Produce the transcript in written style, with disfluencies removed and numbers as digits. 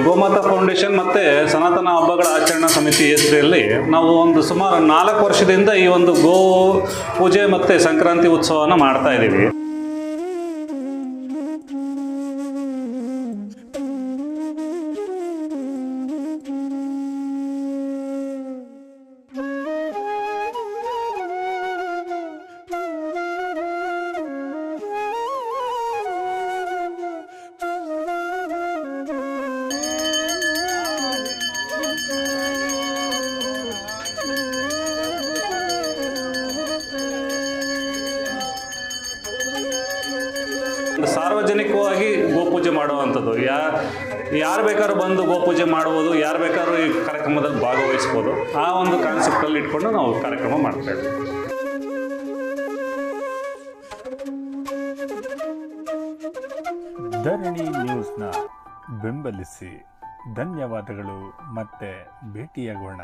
ಗೋಮಾತಾ foundation ಮತ್ತು ಸನಾತನ ಹಬ್ಬಗಳ ಆಚರಣಾ ಸಮಿತಿ ಹೆಸರಲ್ಲಿ ನಾವು ಒಂದು ಸುಮಾರು 4 ವರ್ಷದಿಂದ ಈ ಒಂದು ಗೋ ಪೂಜೆ ಮತ್ತು ಸಂಕ್ರಾಂತಿ ಉತ್ಸವವನ್ನು ಮಾಡ್ತಾ ಇದ್ದೀವಿ. ಸಾರ್ವಜನಿಕವಾಗಿ ಗೋಪೂಜೆ ಮಾಡುವಂಥದ್ದು ಯಾರು ಬೇಕಾದ್ರೂ ಬಂದು ಗೋಪೂಜೆ ಮಾಡ್ಬೋದು, ಯಾರು ಬೇಕಾದ್ರೂ ಈ ಕಾರ್ಯಕ್ರಮದಲ್ಲಿ ಭಾಗವಹಿಸ್ಬೋದು. ಆ ಒಂದು ಕಾನ್ಸೆಪ್ಟಲ್ಲಿ ಇಟ್ಕೊಂಡು ನಾವು ಕಾರ್ಯಕ್ರಮ ಮಾಡ್ತಾ ಇದ್ದೀವಿ. ಧರಣಿ ನ್ಯೂಸ್ನ ಬೆಂಬಲಿಸಿ. ಧನ್ಯವಾದಗಳು. ಮತ್ತೆ ಭೇಟಿಯಾಗೋಣ.